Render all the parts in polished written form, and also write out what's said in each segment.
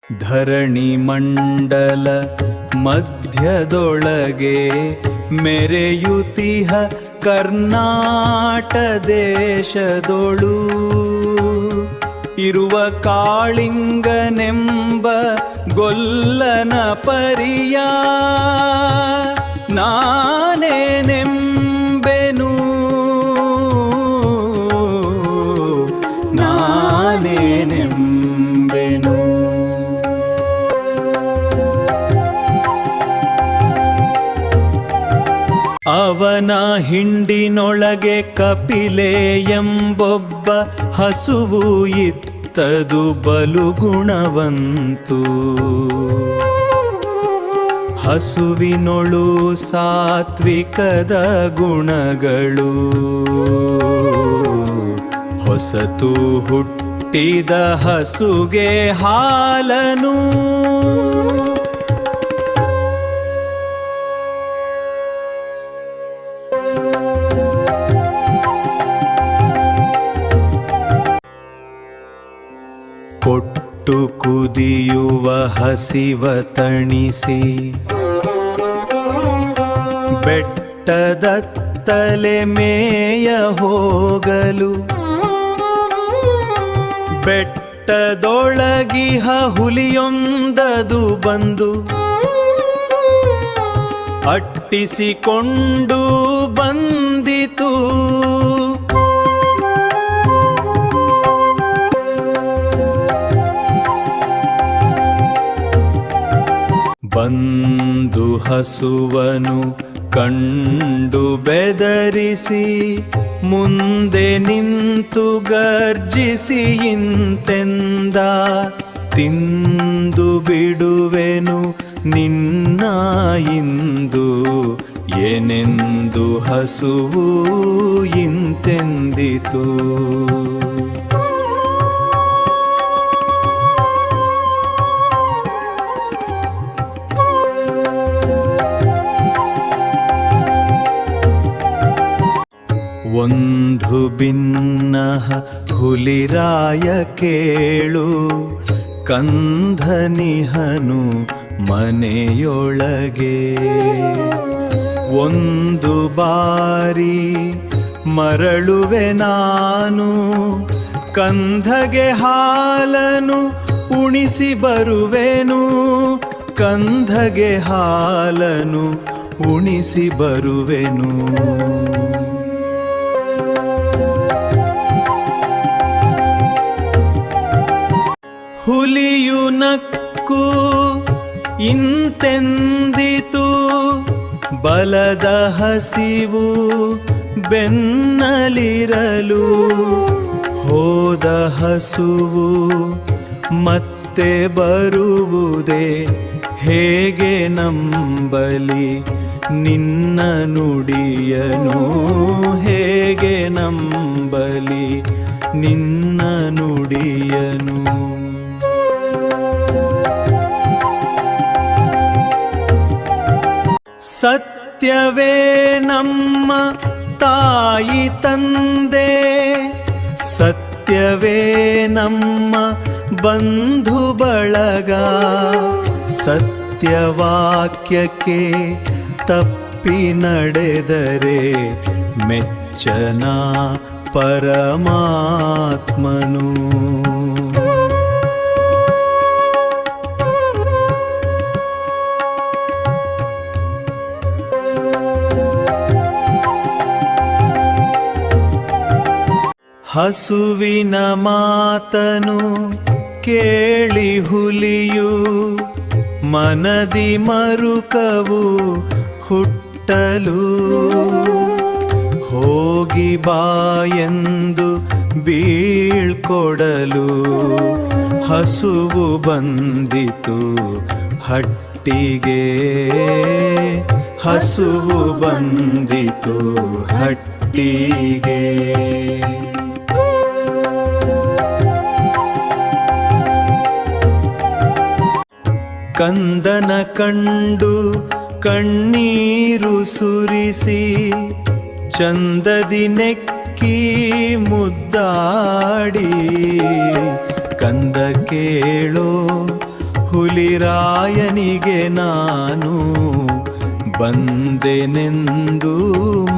ಧರಣಿ ಮಂಡಲ ಮಧ್ಯದೊಳಗೆ ಮೆರೆಯುತಿಹ ಕರ್ನಾಟ ದೇಶದೊಳು ಇರುವ ಕಾಳಿಂಗನೆಂಬ ಗೊಲ್ಲನ ಪರಿಯ ನಾನೇನೆಂಬೆನು ನಾನೇನೆಂಬೆನು. ಅವನ ಹಿಂಡಿನೊಳಗೆ ಕಪಿಲೆ ಎಂಬೊಬ್ಬ ಹಸುವು ಇತ್ತದು ಬಲು ಗುಣವಂತು. ಹಸುವಿನೊಳು ಸಾತ್ವಿಕದ ಗುಣಗಳು ಹೊಸತು ಹುಟ್ಟಿದ ಹಸುಗೆ ಹಾಲನು ಕೊಟ್ಟು ಕುದಿಯುವ ಹಸಿವ ತಣಿಸಿ ಬೆಟ್ಟದತ್ತಲೆ ಮೇಯ ಹೋಗಲು ಬೆಟ್ಟದೊಳಗಿಹ ಹುಲಿಯೊಂದದು ಬಂದು ಅಟ್ಟಿಸಿಕೊಂಡು ಬಂದಿತು. ಬಂದು ಹಸುವನು ಕಂಡು ಬೆದರಿಸಿ ಮುಂದೆ ನಿಂತು ಗರ್ಜಿಸಿ ಇಂತೆಂದ, ತಿಂದು ಬಿಡುವೆನು ನಿನ್ನ ಇಂದು ಏನೆಂದು ಹಸುವು ಇಂತೆಂದಿತು. ಒಂದು ಭಿನ್ನಃ ಹುಲಿರಾಯ ಕೇಳು, ಕಂಧನಿಹನು ಮನೆಯೊಳಗೆ ಒಂದು ಬಾರಿ ಮರಳುವೆ ನಾನು, ಕಂಧಗೆ ಹಾಲನು ಉಣಿಸಿ ಬರುವೆನು, ಕಂಧಗೆ ಹಾಲನು ಉಣಿಸಿ ಬರುವೆನು. ಹುಲಿಯು ನಕ್ಕು ಇಂತೆಂದಿತು, ಬಲದ ಹಸಿವು ಬೆನ್ನಲಿರಲು ಹೋದ ಹಸುವು ಮತ್ತೆ ಬರುವುದೇ ಹೇಗೆ ನಂಬಲಿ ನಿನ್ನ ನುಡಿಯನು, ಹೇಗೆ ನಂಬಲಿ ನಿನ್ನ ನುಡಿಯನು. ಸತ್ಯವೇ ನಮ್ಮ ತಾಯಿ ತಂದೆ, ಸತ್ಯವೇ ನಮ್ಮ ಬಂಧು ಬಳಗ, ಸತ್ಯವಾಕ್ಯಕ್ಕೆ ತಪ್ಪಿ ನಡೆದರೆ ಮೆಚ್ಚನ ಪರಮಾತ್ಮನು. ಹಸುವಿನ ಮಾತನು ಕೇಳಿ ಹುಲಿಯು ಮನದಿ ಮರುಕವು ಹುಟ್ಟಲು ಹೋಗಿ ಬಾಯೆಂದು ಬೀಳ್ಕೊಡಲು ಹಸುವು ಬಂದಿತು ಹಟ್ಟಿಗೆ, ಹಸುವು ಬಂದಿತು ಹಟ್ಟಿಗೆ. ಕಂದನ ಕಂಡು ಕಣ್ಣೀರು ಸುರಿಸಿ ಚಂದದಿ ನೆಕ್ಕಿ ಮುದ್ದಾಡಿ, ಕಂದ ಕೇಳೋ ಹುಲಿರಾಯನಿಗೆ ನಾನು ಬಂದೆನೆಂದು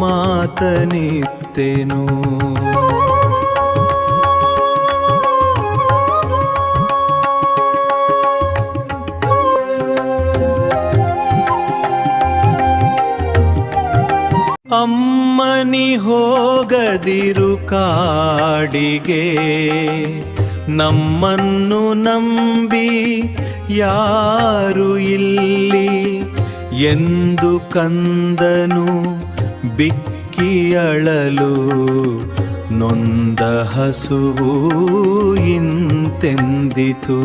ಮಾತನಿತ್ತೆನು. ಅಮ್ಮನಿ ಹೋಗದಿರು ಕಾಡಿಗೆ, ನಮ್ಮನ್ನು ನಂಬಿ ಯಾರು ಇಲ್ಲಿ ಎಂದು ಕಂದನು ಬಿಕ್ಕಿ ಅಳಲು. ನೊಂದ ಹಸುವು ಇಂತೆಂದಿತು,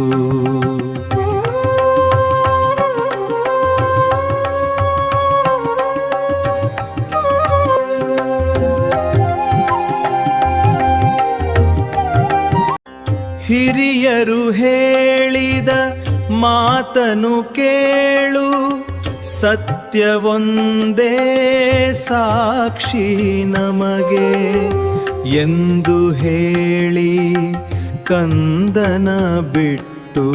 ಹಿರಿಯರು ಹೇಳಿದ ಮಾತನು ಕೇಳು, ಸತ್ಯವೊಂದೇ ಸಾಕ್ಷಿ ನಮಗೆ ಎಂದು ಹೇಳಿ ಕಂದನ ಬಿಟ್ಟು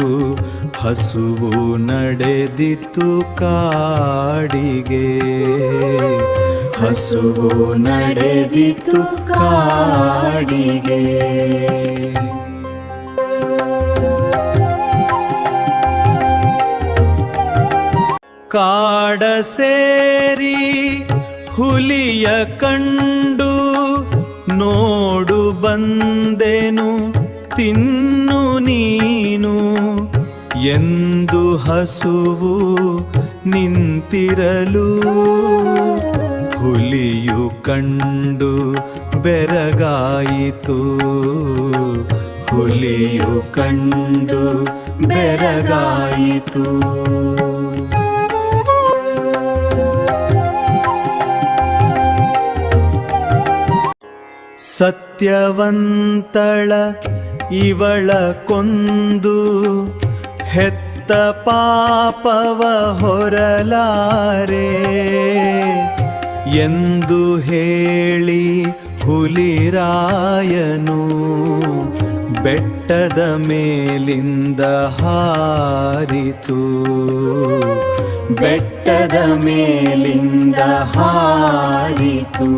ಹಸುವು ನಡೆದಿತು ಕಾಡಿಗೆ. ಹಸುವು ನಡೆದಿತು ಕಾಡಿಗೆ. ಕಾಡ ಸೇರಿ ಹುಲಿಯ ಕಂಡು ನೋಡು ಬಂದೆನು ತಿನ್ನು ನೀನು ಎಂದು ಹಸುವು ನಿಂತಿರಲು. ಹುಲಿಯು ಕಂಡು ಬೆರಗಾಯಿತು, ಹುಲಿಯು ಕಂಡು ಬೆರಗಾಯಿತು. ಸತ್ಯವಂತಳ ಇವಳ ಕೊಂದು ಹೆತ್ತ ಪಾಪವ ಹೊರಲಾರೆ ಎಂದು ಹೇಳಿ ಹುಲಿರಾಯನು ಬೆಟ್ಟದ ಮೇಲಿಂದ ಹಾರಿತು. ಬೆಟ್ಟದ ಮೇಲಿಂದ ಹಾರಿತು.